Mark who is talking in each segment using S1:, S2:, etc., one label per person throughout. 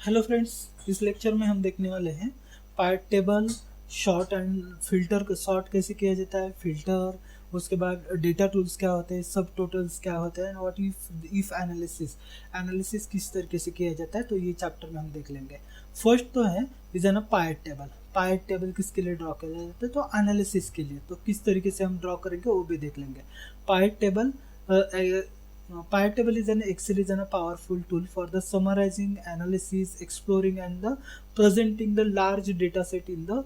S1: Hello friends, इस lecture में हम देखने वाले हैं part table, short and filter को शॉर्ट कैसे किया जाता है, फिल्टर, उसके बाद डेटा टूल्स क्या होते हैं, सब टोटल्स क्या होते हैं, व्हाट इफ एनालिसिस एनालिसिस किस तरीके से किया जाता है। तो ये चैप्टर में हम देख लेंगे। फर्स्ट तो है is an a part table. Part table किसके लिए ड्रॉ किया जाता है? तो एनालिसिस के लिए। तो किस तरीके से हम ड्रॉ करेंगे वो भी देख लेंगे। Part table Pi table is an Excel is a powerful tool for the summarizing, analysis, exploring and the presenting the large data set in the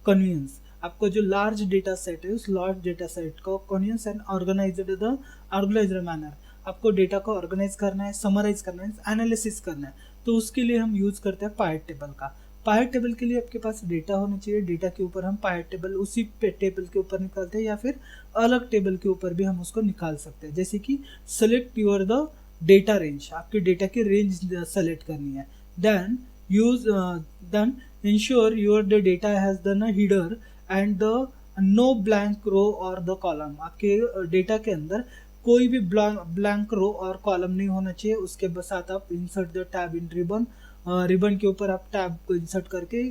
S1: convenience. आपको जो लार्ज डेटा सेट है उस लार्ज डेटा सेट को convenience and organised manner आपको data को organise करना है, summarise करना है, एनालिसिस करना है। तो उसके लिए हम यूज करते हैं पार्ट टेबल का। पार्ट टेबल के लिए आपके पास डेटा होना चाहिए। डेटा के ऊपर हम पार्ट टेबल उसी टेबल के ऊपर निकालते हैं या फिर अलग टेबल के ऊपर भी हम उसको निकाल सकते हैं। जैसे कि select your the data range, आपके डेटा की रेंज सेलेक्ट करनी है। Then use then ensure your the data has the header and the no blank row और द कॉलम। आपके डेटा के अंदर कोई भी ब्लैंक रो और कॉलम नहीं होना चाहिए। उसके साथ आप insert the tab in ribbon, ribbon के ऊपर आप टैब को इंसर्ट करके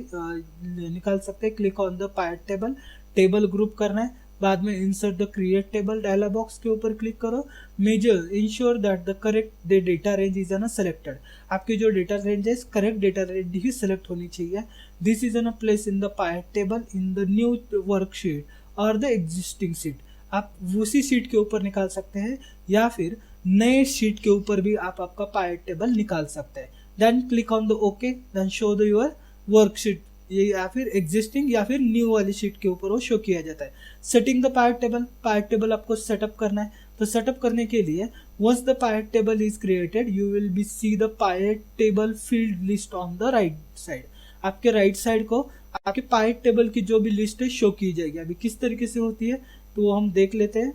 S1: निकाल सकते हैं। Click on the part table, table group करना है। बाद में insert the create table dialog box के ऊपर क्लिक करो। Major ensure that the correct the data range is an selected. आपकी जो डेटा रेंज है करेक्ट डेटा रेंज ही सिलेक्ट होनी चाहिए। This is an place in the part table in the new worksheet और द एग्जिस्टिंग शीट। आप उसी sheet के ऊपर निकाल सकते हैं या फिर नए शीट के ऊपर भी आप आपका पार्ट टेबल निकाल सकते हैं। Then click on the okay, then show the your worksheet. ये या फिर एग्जिस्टिंग या फिर न्यू वाली शीट के ऊपर वो शो किया जाता है। Setting the part table, part table आपको सेटअप करना है। तो सेटअप करने के लिए once the part table is created you will be see the part table field list on the right side. आपके राइट साइड को आपके पार्ट टेबल की जो भी लिस्ट है शो की जाएगी। अभी किस तरीके से होती है तो वो हम देख लेते हैं।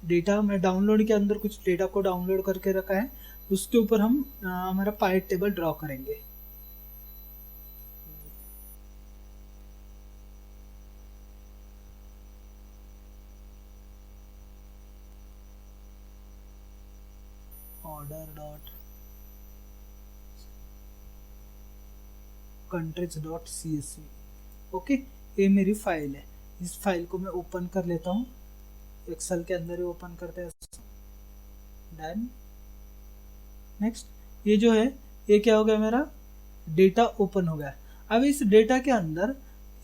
S1: डेटा में डाउनलोड के अंदर कुछ डेटा को डाउनलोड करके रखा है, उसके ऊपर हम हमारा पार्ट टेबल ड्रॉ करेंगे। Order dot countries dot CSV। Okay, ये मेरी फाइल है। इस फाइल को मैं ओपन कर लेता हूँ। एक्सेल के अंदर ही ओपन करते हैं। डन। नेक्स्ट ये जो है ये क्या हो गया, मेरा डेटा ओपन हो गया। अब इस डेटा के अंदर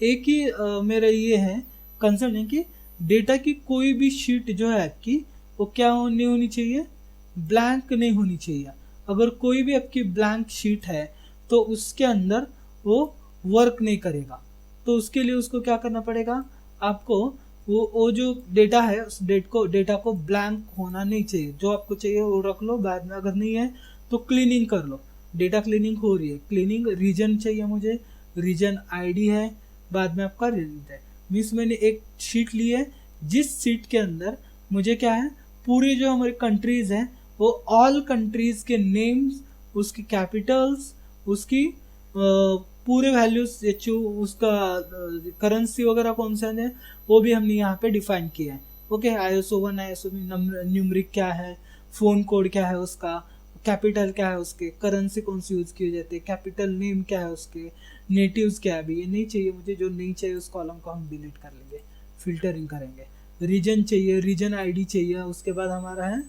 S1: एक ही मेरा ये है कंसर्न है कि डेटा की कोई भी शीट जो है आपकी वो क्या नहीं होनी चाहिए, ब्लैंक नहीं होनी चाहिए। अगर कोई भी आपकी ब्लैंक शीट है तो उसके अंदर वो वर्क नहीं करेगा। तो उसके लिए उसको क्या करना पड़ेगा, आपको वो जो डेटा है उस डेटा को ब्लैंक होना नहीं चाहिए। जो आपको चाहिए वो रख लो, बाद में अगर नहीं है तो क्लीनिंग कर लो। डेटा क्लीनिंग हो रही है, क्लीनिंग रीजन चाहिए मुझे, रीजन आईडी है, बाद में आपका रीजन है। मीन्स मैंने एक शीट ली है जिस शीट के अंदर मुझे क्या है, पूरे जो हमारे कंट्रीज हैं वो ऑल कंट्रीज के नेम्स, उसकी कैपिटल्स, उसकी पूरे वैल्यूज, उसका करेंसी वगैरह कौन सा है वो भी हमने यहाँ पे डिफाइन किया है। ओके, ISO 1 ISO न्यूमरिक क्या है, फोन कोड क्या है उसका, कैपिटल क्या है उसके, करेंसी कौन सी यूज की जाती है, कैपिटल नेम क्या है उसके, नेटिव्स क्या है। अभी ये नहीं चाहिए मुझे, जो नहीं चाहिए उस कॉलम को हम डिलीट कर लेंगे, फिल्टरिंग करेंगे। रीजन चाहिए, रीजन आईडी चाहिए। उसके बाद हमारा है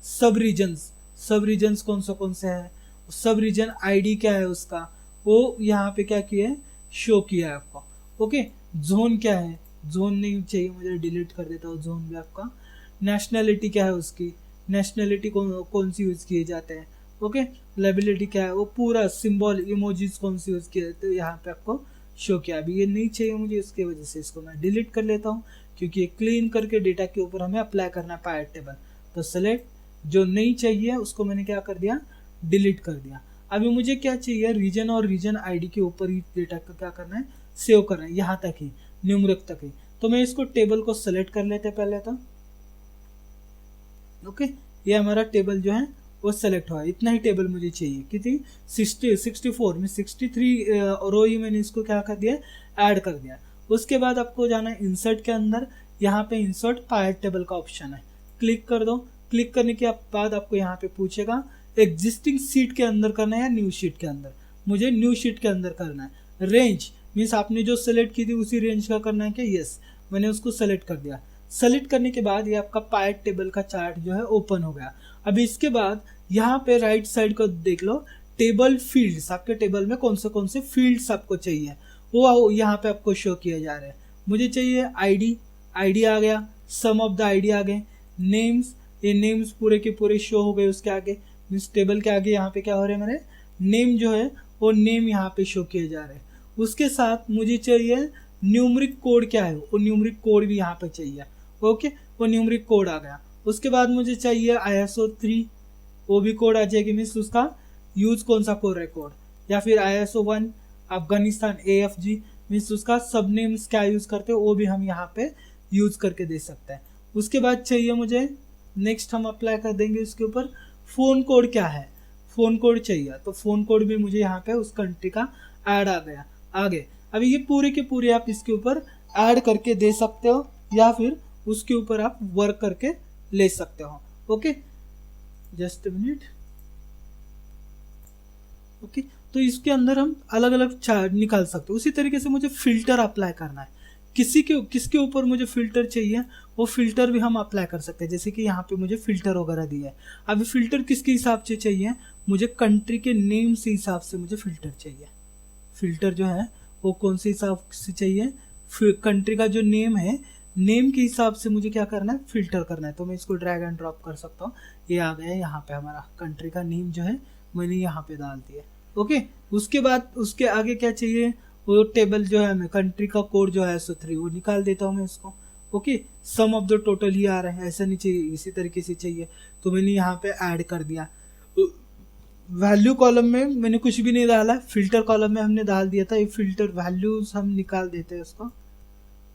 S1: सब रीजन्स। सब रीजन्स कौन से है, सब रीजन आईडी क्या है उसका, वो यहाँ पे क्या किया है, शो किया है आपको। ओके, जोन क्या है, जोन नहीं चाहिए मुझे, डिलीट कर देता हूँ जोन भी आपका। नेशनैलिटी क्या है उसकी, नेशनैलिटी कौन सी यूज किए जाते हैं। ओके, लाइबिलिटी क्या है, वो पूरा सिंबल इमोजीज कौन सी यूज किए जाते हैं यहाँ पे आपको शो किया। अभी ये नहीं चाहिए मुझे, इसकी वजह से इसको मैं डिलीट कर लेता हूँ, क्योंकि ये क्लीन करके डेटा के ऊपर हमें अप्लाई करना है पार्ट टेबल। तो सेलेक्ट, जो नहीं चाहिए उसको मैंने क्या कर दिया, डिलीट कर दिया। अभी मुझे क्या चाहिए, रीजन और रीजन आईडी के ऊपर ही डेटा का क्या करना है, सेव करना है, यहाँ तक ही, न्यूमरिक तक ही। तो मैं इसको टेबल को सेलेक्ट कर लेते हैं पहले तो। ओके, ये हमारा टेबल जो है वो सेलेक्ट हुआ। इतना ही टेबल मुझे चाहिए, कितनी 64 में 63 रो ही मैंने इसको क्या कर दिया, ऐड कर दिया। उसके बाद आपको जाना है इंसर्ट के अंदर। यहाँ पे इंसर्ट पार्ट टेबल का ऑप्शन है, क्लिक कर दो। क्लिक करने के बाद आपको यहाँ पे पूछेगा एग्जिस्टिंग शीट के अंदर करना है या न्यू शीट के अंदर? मुझे न्यू शीट के अंदर करना है। रेंज मीन्स आपने जो सेलेक्ट की थी उसी रेंज का करना है क्या? यस, मैंने उसको सेलेक्ट कर दिया। सेलेक्ट करने के बाद ये आपका पायट टेबल का चार्ट जो है ओपन हो गया। अब इसके बाद यहाँ पे राइट साइड को देख लो, टेबल फील्ड्स, आपके टेबल में कौन से फील्ड्स आपको चाहिए वो यहाँ पे आपको शो किया जा रहा है। मुझे चाहिए आईडी आ गया, सम ऑफ द आईडी आ गए, नेम्स, ये नेम्स पूरे के पूरे शो हो गए। उसके आगे मीन्स टेबल के आगे यहाँ पे क्या हो रहा है, मेरे नेम जो है वो नेम यहाँ पे शो किए जा रहे हैं। उसके साथ मुझे चाहिए न्यूमरिक कोड, क्या है वो न्यूमरिक कोड भी यहाँ पे चाहिए। ओके, वो न्यूमरिक कोड आ गया। उसके बाद मुझे चाहिए ISO 3, वो भी कोड आ जाएगी। मीन्स उसका यूज कौन सा कोड है कोड, या फिर ISO 1 अफगानिस्तान AFG, मीन्स उसका सब नेम्स क्या यूज करते हो वो भी हम यहाँ पे यूज करके दे सकते हैं। उसके बाद चाहिए मुझे, नेक्स्ट हम अप्लाई कर देंगे इसके ऊपर, फोन कोड क्या है, फोन कोड चाहिए, तो फोन कोड भी मुझे यहाँ पे उस कंट्री का ऐड आ गया आगे। अभी ये पूरे के पूरे आप इसके ऊपर ऐड करके दे सकते हो या फिर उसके ऊपर आप वर्क करके ले सकते हो। Okay, just minute. ओके, तो इसके अंदर हम अलग अलग चार्ट निकाल सकते हो। उसी तरीके से मुझे फिल्टर अप्लाई करना है, किसके ऊपर मुझे फिल्टर चाहिए वो फिल्टर भी हम अप्लाई कर सकते हैं। जैसे कि यहाँ पे मुझे फिल्टर वगैरह दिया है। अभी फिल्टर किसके हिसाब से चाहिए, मुझे कंट्री के नेम से हिसाब से मुझे फिल्टर चाहिए। फिल्टर जो है वो कौन से हिसाब से चाहिए, कंट्री का जो नेम है, नेम के हिसाब से मुझे क्या करना है, फिल्टर करना है। तो मैं इसको ड्रैग एंड ड्रॉप कर सकता हूँ, ये आ गया यहाँ पे हमारा कंट्री का नेम जो है मैंने यहाँ पे डाल दिया। ओके, उसके बाद उसके आगे क्या चाहिए, वो टेबल जो है हमें कंट्री का कोड जो है ISO 3 वो निकाल देता हूँ मैं इसको। Okay, sum of the total ही आ रहा है, ऐसा नहीं चाहिए, इसी तरीके से चाहिए, तो मैंने यहाँ पे ऐड कर दिया। वैल्यू कॉलम में मैंने कुछ भी नहीं डाला, फिल्टर कॉलम में हमने डाल दिया था। ये फिल्टर वैल्यूज हम निकाल देते हैं, उसको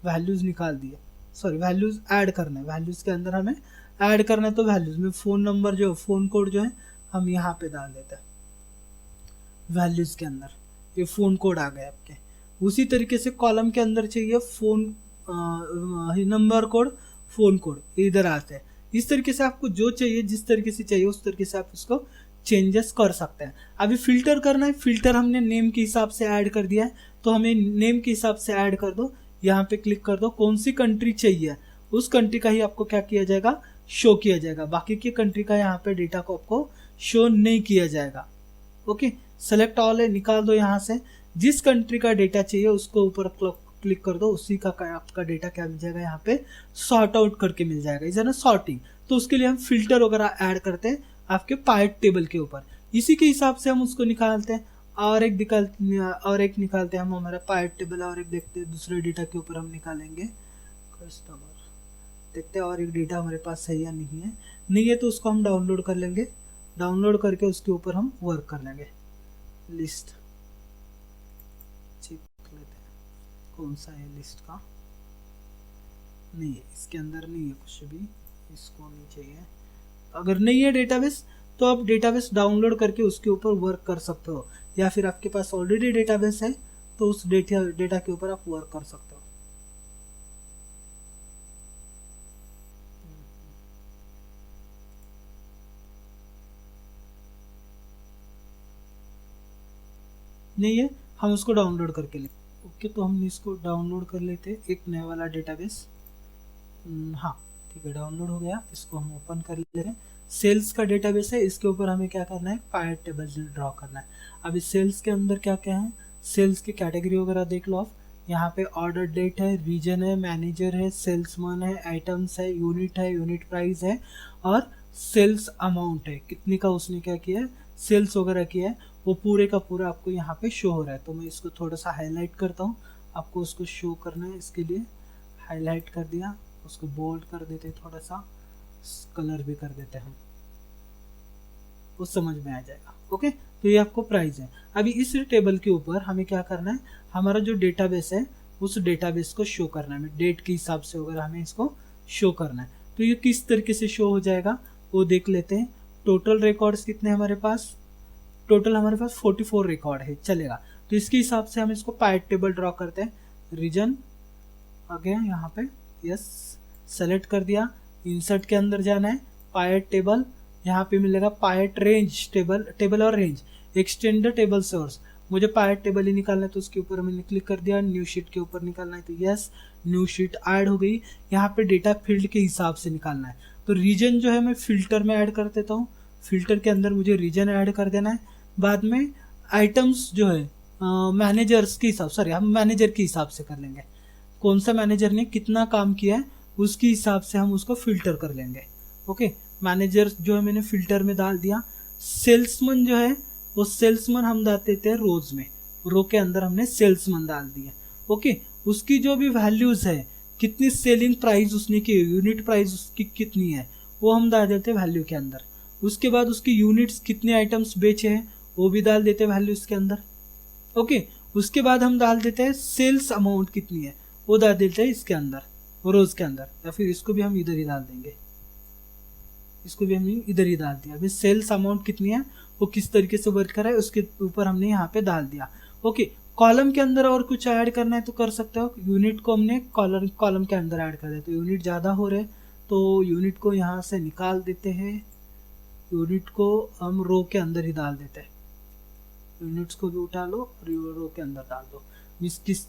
S1: वैल्यूज निकाल दिए, सॉरी वैल्यूज ऐड करना है, वैल्यूज के अंदर हमें ऐड करना है। तो वैल्यूज में फोन नंबर जो फोन कोड जो है हम यहाँ पे डाल देते हैं वैल्यूज के अंदर, ये फोन कोड आ गए आपके। उसी तरीके से कॉलम के अंदर चाहिए phone number code, phone code इधर आते हैं। इस तरीके से आपको जो चाहिए, जिस तरीके से चाहिए उस तरीके से आप इसको चेंजेस कर सकते हैं। अभी फिल्टर करना है, फिल्टर हमने नेम के हिसाब से ऐड कर दिया है, तो हमें नेम के हिसाब से ऐड कर दो। यहाँ पे क्लिक कर दो, कौन सी कंट्री चाहिए उस कंट्री का ही आपको क्या किया जाएगा, शो किया जाएगा। बाकी की कंट्री का यहाँ पे डेटा को आपको शो नहीं किया जाएगा। ओके, सेलेक्ट ऑल है, निकाल दो यहाँ से। जिस कंट्री का डेटा चाहिए उसको ऊपर क्लिक कर दो, उसी का आपका डेटा क्या मिल जाएगा, यहाँ पे सॉर्ट आउट करके मिल जाएगा। इसे ना सॉर्टिंग, तो उसके लिए हम फिल्टर वगैरह ऐड करते हैं आपके पायट टेबल के ऊपर, इसी के हिसाब से हम उसको निकालते हैं। और एक निकालते हैं हम हमारा पायट टेबल, और एक देखते हैं दूसरे डेटा के ऊपर हम निकालेंगे कस्टमर, देखते हैं और एक डेटा हमारे पास है या नहीं है तो उसको हम डाउनलोड कर लेंगे। डाउनलोड करके उसके ऊपर हम वर्क कर लेंगे। लिस्ट चेक लेते हैं कौन सा है, लिस्ट का नहीं है, इसके अंदर नहीं है कुछ भी, इसको नहीं चाहिए। अगर नहीं है डेटाबेस तो आप डेटाबेस डाउनलोड करके उसके ऊपर वर्क कर सकते हो, या फिर आपके पास ऑलरेडी डेटाबेस है तो उस डेटा के ऊपर आप वर्क कर सकते हो। नहीं है, हम उसको डाउनलोड करके ले। ओके, तो हम इसको डाउनलोड कर लेते एक नया वाला डेटाबेस। हाँ ठीक है, डाउनलोड हो गया, इसको हम ओपन कर ले रहे हैं। सेल्स का डेटाबेस है, इसके ऊपर हमें क्या करना है, पायट टेबल ड्रॉ करना है। अब इस सेल्स के अंदर क्या क्या है, सेल्स की कैटेगरी वगैरह देख लो आप। यहाँ पे ऑर्डर डेट है, रीजन है, मैनेजर है, सेल्समैन है, आइटम्स है, यूनिट प्राइस है, और सेल्स अमाउंट है, कितने का उसने क्या किया है, सेल्स वगैरह किया है, वो पूरे का पूरा आपको यहाँ पे शो हो रहा है। तो मैं इसको थोड़ा सा हाईलाइट करता हूँ, आपको उसको शो करना है, इसके लिए हाईलाइट कर दिया, उसको बोल्ड कर देते हैं, थोड़ा सा कलर भी कर देते हैं हम, वो समझ में आ जाएगा। ओके, तो ये आपको प्राइस है। अभी इस टेबल के ऊपर हमें क्या करना है, हमारा जो डेटाबेस है उस डेटाबेस को शो करना है, डेट के हिसाब से वगैरह हमें इसको शो करना है। तो ये किस तरीके से शो हो जाएगा वो देख लेते हैं। टोटल रिकॉर्ड्स कितने हमारे पास, टोटल हमारे पास 44 रिकॉर्ड है, चलेगा। तो इसके हिसाब से हम इसको पायट टेबल ड्रॉ करते हैं। रीजन आ गया यहाँ पे, यस सेलेक्ट कर दिया, इंसर्ट के अंदर जाना है, पायट टेबल, यहाँ पे मिलेगा पायट रेंज टेबल और range, extend the table source. मुझे पायट टेबल ही निकालना है तो उसके ऊपर मैंने क्लिक कर दिया, न्यू शीट के ऊपर निकालना है तो यस, न्यू शीट ऐड हो गई। यहाँ पे डेटा फील्ड के हिसाब से निकालना है तो रीजन जो है मैं फिल्टर में ऐड कर देता हूँ, फिल्टर के अंदर मुझे रीजन ऐड कर देना है। बाद में आइटम्स जो है मैनेजर्स के हिसाब, सॉरी हम मैनेजर के हिसाब से कर लेंगे, कौन सा मैनेजर ने कितना काम किया है उसके हिसाब से हम उसको फिल्टर कर लेंगे। ओके, मैनेजर जो है मैंने फिल्टर में डाल दिया। सेल्समैन जो है वो सेल्समैन हम डाल देते हैं रोज में, रो के अंदर हमने सेल्समैन डाल दिया। ओके, उसकी जो भी वैल्यूज है, कितनी सेलिंग प्राइस उसने की, यूनिट प्राइस उसकी कितनी है, वो हम डाल देते हैं वैल्यू के अंदर। उसके बाद उसकी यूनिट्स कितने आइटम्स बेचे हैं वो भी डाल देते हैं वैल्यूज के अंदर। ओके, उसके बाद हम डाल देते हैं सेल्स अमाउंट कितनी है वो डाल देते हैं इसके अंदर, रोज के अंदर, या फिर इसको भी हम इधर ही डाल देंगे, इसको भी हमने इधर ही डाल दिया। अभी सेल्स अमाउंट कितनी है वो किस तरीके से वर्क कर रहा है उसके ऊपर हमने यहाँ पे डाल दिया। ओके, कॉलम के अंदर और कुछ ऐड करना है तो कर सकते हो। यूनिट को हमने कॉलम के अंदर ऐड कर दिया, तो यूनिट ज़्यादा हो रहे तो यूनिट को यहाँ से निकाल देते हैं, यूनिट को हम रो के अंदर ही डाल देते हैं। यूनिट्स को भी उठा लो और रो के अंदर डाल दो। किस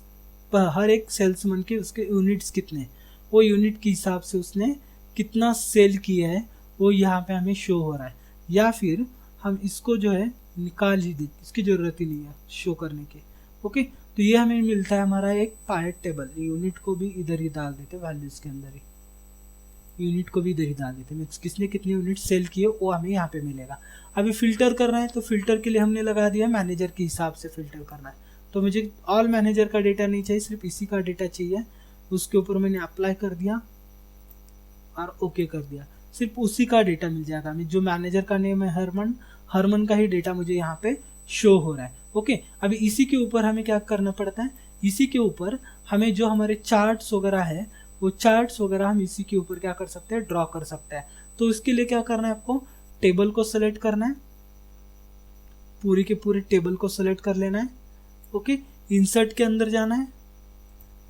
S1: हर एक सेल्समैन के उसके यूनिट्स कितने, वो यूनिट के हिसाब से उसने कितना सेल किया है वो यहाँ पे हमें शो हो रहा है। या फिर हम इसको जो है निकाल ही देते, इसकी ज़रूरत ही नहीं है शो करने की। ओके, तो ये हमें मिलता है हमारा एक पायट टेबल। यूनिट को भी इधर ही डाल देते वैल्यूज़ के अंदर ही, यूनिट को भी इधर ही डाल देते, किसने कितने यूनिट सेल किए वो हमें यहाँ पे मिलेगा। अभी फिल्टर करना है तो फिल्टर के लिए हमने लगा दिया मैनेजर के हिसाब से फिल्टर करना है, तो मुझे ऑल मैनेजर का डेटा नहीं चाहिए, सिर्फ इसी का डेटा चाहिए। उसके ऊपर मैंने अप्लाई कर दिया और ओके कर दिया, सिर्फ उसी का डेटा मिल जाएगा हमें। जो मैनेजर का नेम है हरमन का ही डेटा मुझे यहाँ पे शो हो रहा है। ओके, अभी इसी के ऊपर हमें क्या करना पड़ता है, इसी के ऊपर हमें जो हमारे चार्ट्स वगैरह है वो चार्ट्स वगैरह हम इसी के ऊपर क्या कर सकते हैं, ड्रॉ कर सकते हैं। तो इसके लिए क्या करना है, आपको टेबल को सेलेक्ट करना है, पूरी के पूरे टेबल को सेलेक्ट कर लेना है। ओके, इंसर्ट के अंदर जाना है,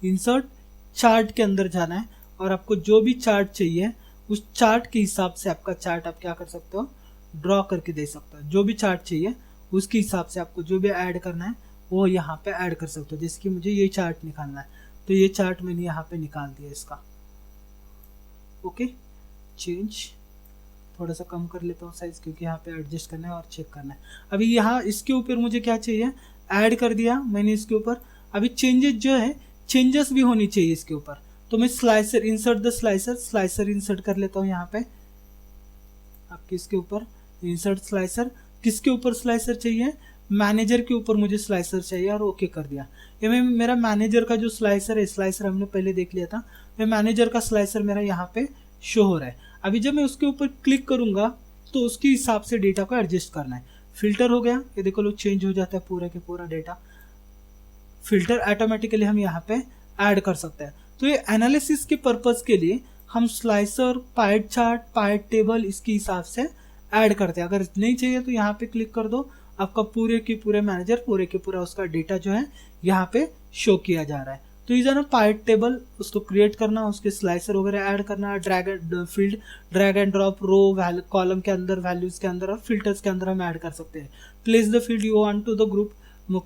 S1: इंसर्ट चार्ट के अंदर जाना है और आपको जो भी चार्ट चाहिए उस चार्ट के हिसाब से आपका चार्ट आप क्या कर सकते हो, ड्रॉ करके दे सकते हो। जो भी चार्ट चाहिए उसके हिसाब से आपको जो भी ऐड करना है वो यहाँ पे ऐड कर सकते हो। जैसे कि मुझे ये चार्ट निकालना है तो ये चार्ट मैंने यहाँ पे निकाल दिया इसका। ओके, चेंज थोड़ा सा कम कर लेता हूँ साइज, क्योंकि यहाँ पे एडजस्ट करना है और चेक करना है। अभी यहाँ इसके ऊपर मुझे क्या चाहिए, ऐड कर दिया मैंने इसके ऊपर। अभी चेंजेस जो है, चेंजेस भी होनी चाहिए इसके ऊपर, तो मैं slicer insert the slicer insert कर लेता हूँ यहाँ पे आपके इसके ऊपर। इंसर्ट स्लाइसर, किसके ऊपर स्लाइसर चाहिए, मैनेजर के ऊपर मुझे स्लाइसर चाहिए और ओके कर दिया। ये मैं मेरा मैनेजर का जो स्लाइसर है, स्लाइसर हमने पहले देख लिया था, मैं मैनेजर का स्लाइसर मेरा यहाँ पे शो हो रहा है। अभी जब मैं उसके ऊपर क्लिक करूंगा तो उसके हिसाब से डेटा को एडजस्ट करना है। फिल्टर हो गया, ये देखो लो चेंज हो जाता है पूरा के पूरा डेटा। फिल्टर ऑटोमेटिकली हम यहाँ पे ऐड कर सकते हैं। तो ये एनालिसिस के पर्पज के लिए हम स्लाइसर, पायट चार्ट, पायट टेबल इसके हिसाब से ऐड करते हैं। अगर नहीं चाहिए तो यहाँ पे क्लिक कर दो, आपका पूरे के पूरे मैनेजर, पूरे के पूरा उसका डेटा जो है यहाँ पे शो किया जा रहा है। तो ये ना पायट टेबल, उसको क्रिएट करना, उसके स्लाइसर वगैरह ऐड करना, drag and drop row column के अंदर, वैल्यूज के अंदर और फिल्टर्स के अंदर हम ऐड कर सकते हैं। Place the field you want to the group,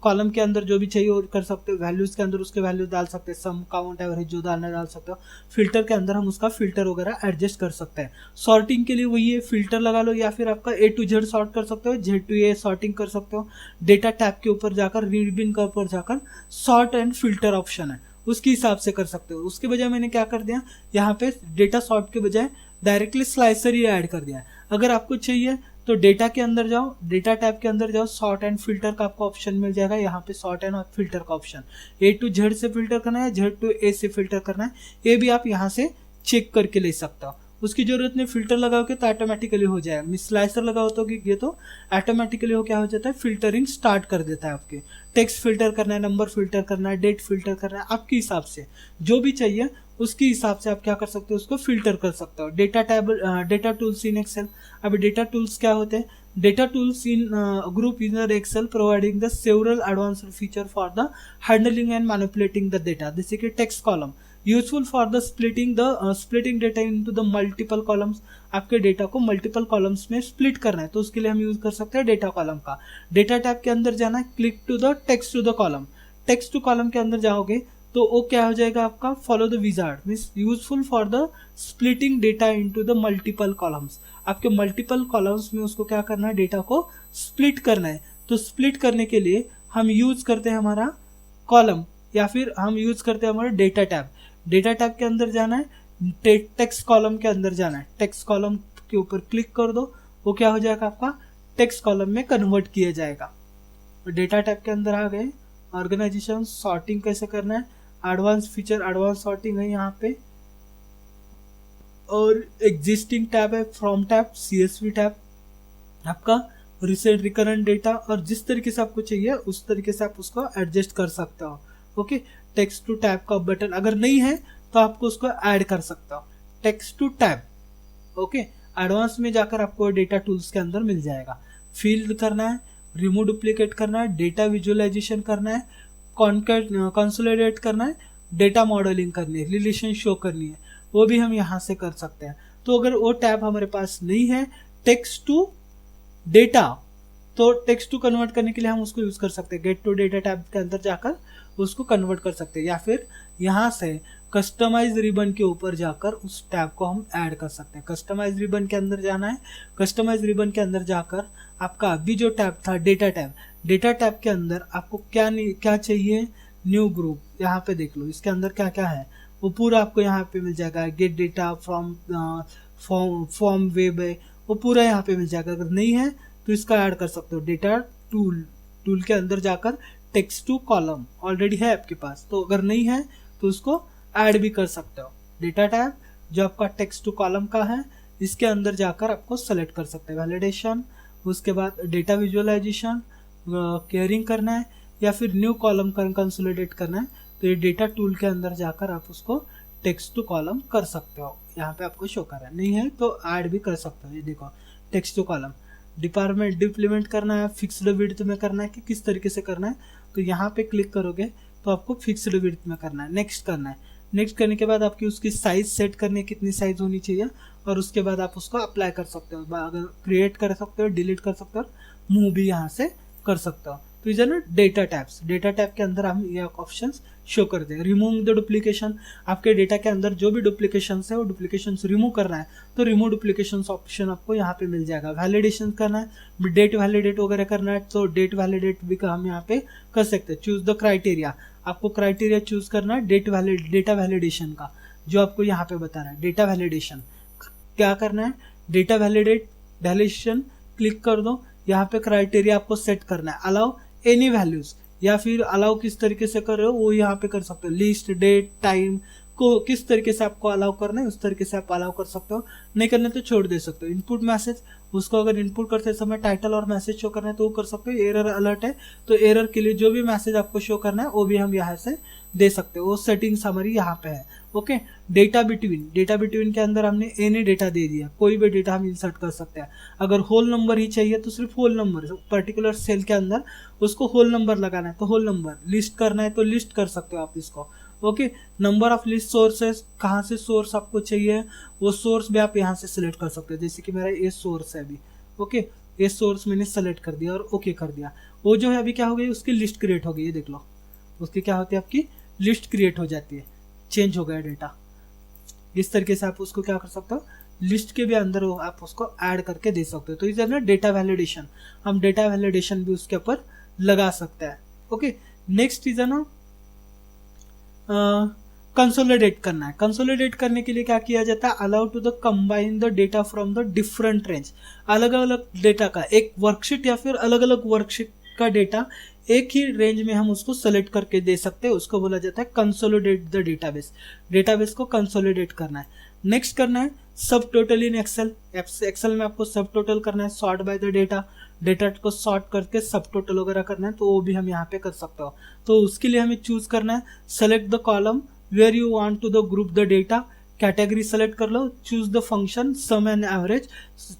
S1: column के अंदर जो भी चाहिए वो कर सकते हो, वैल्यूज के अंदर उसके वैल्यू डाल सकते हैं, सम, काउंट, एवरेज जो डालना डाल सकते हो। फिल्टर के अंदर हम उसका फिल्टर वगैरह एडजस्ट कर सकते हैं। सॉर्टिंग के लिए वही है, फिल्टर लगा लो या फिर आपका A to Z सॉर्ट कर सकते हो, Z to A सॉर्टिंग कर सकते हो। डेटा टैब के ऊपर जाकर, रीड के ऊपर जाकर सॉर्ट एंड फिल्टर ऑप्शन है, उसके हिसाब से कर सकते हो। उसके बजाय मैंने क्या कर दिया, यहाँ पे डेटा सॉर्ट के बजाय डायरेक्टली स्लाइसर ही ऐड कर दिया है। अगर आपको चाहिए तो डेटा के अंदर जाओ, डेटा टैब के अंदर जाओ, सॉर्ट एंड फिल्टर का आपको ऑप्शन मिल जाएगा। यहाँ पे सॉर्ट एंड फिल्टर का ऑप्शन, A to Z से फिल्टर करना है, Z to A से फिल्टर करना है, ये भी आप यहाँ से चेक करके ले सकते हो। उसकी जरूरत नहीं, फिल्टर लगाओगे तो ऑटोमेटिकली हो जाएगा। स्लाइसर लगाओ तो ये तो ऑटोमेटिकली हो क्या हो जाता है, फिल्टरिंग स्टार्ट कर देता है। आपके टेक्स्ट फिल्टर करना है, नंबर फिल्टर करना है, डेट फिल्टर करना है, आपके हिसाब से जो भी चाहिए उसके हिसाब से आप क्या कर सकते हो, उसको फिल्टर कर सकते हो। डेटा टूल्स इन एक्सेल, अभी डेटा टूल्स क्या होते हैं, data tools in group in Excel providing the several advanced feature for the handling and manipulating the data. जैसे कि text column, useful for the splitting data into the multiple columns, आपके data को multiple columns में split करना है तो उसके लिए हम यूज कर सकते हैं डेटा कॉलम का। डेटा टैब के अंदर जाना है, click to the text to the column, text to column के अंदर जाओगे तो वो क्या हो जाएगा आपका, follow the wizard, means useful for the splitting data into the multiple columns. आपके मल्टीपल कॉलम्स में उसको क्या करना है, डेटा को स्प्लिट करना है। तो स्प्लिट करने के लिए हम यूज करते हैं हमारा कॉलम या फिर हम यूज करते हैं हमारा डेटा टैब। डेटा टैब के अंदर जाना है, टेक्स्ट कॉलम के अंदर जाना है, टेक्स्ट कॉलम के ऊपर क्लिक कर दो, वो क्या हो जाएगा आपका टेक्स्ट कॉलम में कन्वर्ट किया जाएगा। डेटा टैब के अंदर आ गए, ऑर्गेनाइजेशन, सॉर्टिंग कैसे करना है, एडवांस फीचर, एडवांस सॉर्टिंग है यहाँ पे, और एग्जिस्टिंग टैब है, फ्रॉम टैब, CSV टैब, आपका रिसेंट रिकरेंट डेटा, और जिस तरीके से आपको चाहिए उस तरीके से आप उसको एडजस्ट कर सकते हो। ओके, टेक्स्ट टू टैब का बटन अगर नहीं है तो आपको उसको ऐड कर सकते हो, text to tab. Okay, advance में जाकर आपको डेटा टूल्स के अंदर मिल जाएगा। फील्ड करना है, रिमूव डुप्लीकेट करना है, डेटा विजुअलाइजेशन करना है, कंसोलिडेट करना है, डेटा मॉडलिंग करनी है, रिलेशन शो करनी है, वो भी हम यहाँ से कर सकते हैं। तो अगर वो टैब हमारे पास नहीं है, टेक्स्ट टू डेटा, तो टेक्स्ट टू कन्वर्ट करने के लिए हम उसको यूज कर सकते हैं, गेट टू डेटा टैब के अंदर जाकर उसको कन्वर्ट कर सकते हैं, या फिर यहाँ से कस्टमाइज रिबन के ऊपर जाकर उस टैब को हम ऐड कर सकते हैं। कस्टमाइज रिबन के अंदर जाना है, कस्टमाइज रिबन के अंदर जाकर आपका अभी जो टैब था डेटा टैब, डेटा टैब के अंदर आपको क्या चाहिए, न्यू ग्रुप, यहाँ पे देख लो इसके अंदर क्या क्या है वो पूरा आपको यहाँ पे मिल जाएगा। Gate data from form web है, वो पूरा यहाँ पे मिल जाएगा। अगर नहीं है तो इसका ऐड कर सकते हो। डेटा टूल के अंदर जाकर टेक्स्ट टू कॉलम ऑलरेडी है आपके पास, तो अगर नहीं है तो उसको ऐड भी कर सकते हो। डेटा टैब जो आपका टेक्स्ट टू कॉलम का है, इसके अंदर जाकर आपको सेलेक्ट कर सकते हैं। वैलिडेशन, उसके बाद डेटा विजुअलाइजेशन, केयरिंग करना है या फिर न्यू कॉलम कंसोलिडेट करना है, तो ये डेटा टूल के अंदर जाकर आप उसको टेक्स्ट टू कॉलम कर सकते हो। यहाँ पे आपको शो कर रहा है, नहीं है तो ऐड भी कर सकते हो। ये देखो टेक्स्ट टू कॉलम, डिपार्टमेंट डिप्लीमेंट करना है, फिक्स्ड विड्थ में करना है कि किस तरीके से करना है, तो यहाँ पे क्लिक करोगे तो आपको फिक्स्ड विड्थ में करना है। नेक्स्ट करना है, नेक्स्ट करने के बाद आपकी उसकी साइज सेट करनी है, कितनी साइज होनी चाहिए, और उसके बाद आप उसको अप्लाई कर सकते हो। अगर क्रिएट कर सकते हो, डिलीट कर सकते हो, मूव भी यहाँ से कर सकते हो। तो ये ना डेटा टैब्स, डेटा टैब के अंदर हम ये ऑप्शंस शो कर दें। रिमूव द डुप्लीकेशन, आपके डेटा के अंदर जो भी डुप्लीकेशन है वो डुप्लीकेशन रिमूव करना है तो रिमूव डुप्लीकेशन ऑप्शन आपको यहाँ पे मिल जाएगा। वैलिडेशन करना है, डेट वैलिडेट वगैरह करना है तो डेट वैलिडेट भी हम यहाँ पे कर सकते हैं। चूज द क्राइटेरिया, आपको क्राइटेरिया चूज करना है डेटा वैलिडेशन का, जो आपको यहाँ पे बता रहा है। डेटा वैलिडेशन क्या करना है, डेटा वैलिडेशन क्लिक कर दो, यहाँ पे क्राइटेरिया आपको सेट करना है। अलाउ एनी वैल्यूज, या फिर अलाउ किस तरीके से कर रहे हो वो यहाँ पे कर सकते हो। लिस्ट, डेट, टाइम को किस तरीके से आपको अलाउ करना है उस तरीके से आप अलाउ कर सकते हो, नहीं करना तो छोड़ दे सकते हो। इनपुट मैसेज, उसको अगर इनपुट करते समय टाइटल और मैसेज शो करना है तो वो कर सकते हो। एरर अलर्ट है तो एरर के लिए जो भी मैसेज आपको शो करना है वो भी हम यहाँ से दे सकते हो। वो सेटिंग्स हमारी यहाँ पे है। ओके, डेटा बिटवीन के अंदर हमने एनी डेटा दे दिया, कोई भी डेटा हम इंसर्ट कर सकते हैं। अगर होल नंबर ही चाहिए तो सिर्फ होल नंबर, पर्टिकुलर सेल के अंदर उसको होल नंबर लगाना है तो होल नंबर, लिस्ट करना है तो लिस्ट कर सकते हो आप इसको। Okay, number of list sources, कहाँ से सोर्स आपको चाहिए वो सोर्स भी आप यहाँ से सिलेक्ट कर सकते हो। जैसे कि मेरा ये सोर्स है अभी, ओके, ये सोर्स मैंने सेलेक्ट कर दिया और ओके कर दिया। वो जो है अभी क्या हो गई, उसकी लिस्ट क्रिएट हो गई है, देख लो उसकी क्या होती है, आपकी लिस्ट क्रिएट हो जाती है, चेंज हो गया डेटा। इस तरीके से आप उसको क्या कर सकते हो, लिस्ट के भी अंदर आप उसको ऐड करके दे सकते हो। तो इस ना डेटा वैलिडेशन, हम डेटा वैलिडेशन भी उसके ऊपर लगा सकते हैं। ओके, नेक्स्ट इज ना कंसोलिडेट करना है। कंसोलिडेट करने के लिए क्या किया जाता है, allow to the combine the data from the different range, अलग अलग डेटा का एक वर्कशीट या फिर अलग अलग वर्कशीट का डेटा एक ही रेंज में हम उसको सेलेक्ट करके दे सकते हैं, उसको बोला जाता है कंसोलिडेट द डेटाबेस। डेटाबेस को कंसोलिडेट करना है। नेक्स्ट करना है सब टोटल इन एक्सेल। एक्सेल में आपको सब टोटल करना है, सॉर्ट बाय द डेटा को सॉर्ट करके सब टोटल वगैरह करना है, तो वो भी हम यहाँ पे कर सकते हो। तो उसके लिए हमें चूज करना है, select the column where you want to the group the data, category select कर लो, choose the function sum and average,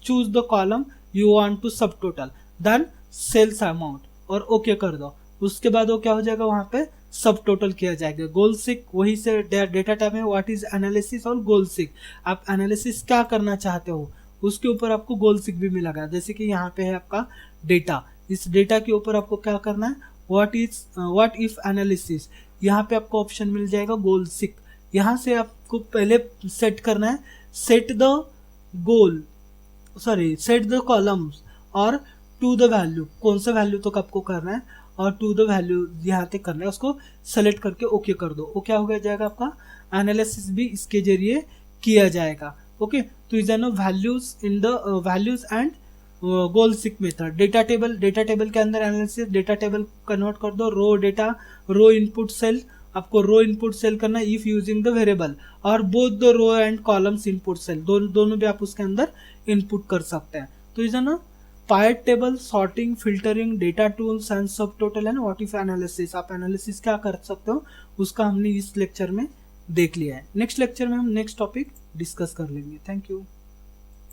S1: choose the column you want to sub total, then sales amount और okay कर दो। उसके बाद वो क्या हो जाएगा, वहां पे सब टोटल किया जाएगा। गोल सिक वही से डेटा टाइप में व्हाट इज एनालिसिस और गोल सिक, आप एनालिसिस क्या करना चाहते हो उसके ऊपर आपको गोल सिक भी मिलेगा। जैसे कि यहाँ पे है आपका डेटा, इस डेटा के ऊपर आपको क्या करना है, व्हाट इफ एनालिसिस, यहाँ पे आपको ऑप्शन मिल जाएगा गोल सिक। यहाँ से आपको पहले सेट करना है, set the goal set the columns और टू द वैल्यू, कौन सा वैल्यू तक आपको करना है और टू द वैल्यू यहाँ तक करना है, उसको सेलेक्ट करके ओके कर दो। वो क्या हो गया जाएगा, आपका एनालिसिस भी इसके जरिए किया जाएगा। ओके, तो is no values in the values and goal seek method. Data table के अंदर एनालिसिस, डेटा टेबल कन्वर्ट कर दो, रो इनपुट सेल, आपको रो इनपुट सेल करना है इफ यूजिंग द वेरिएबल, और both the row and columns input cell, दोनों भी आप उसके अंदर इनपुट कर सकते हैं। तो इज ना pivot table, sorting, filtering, data tools and sub total and what if analysis. आप एनालिसिस क्या कर सकते हो उसका हमने इस लेक्चर में देख लिया है। नेक्स्ट लेक्चर में हम नेक्स्ट टॉपिक डिस्कस कर लेंगे। Thank you.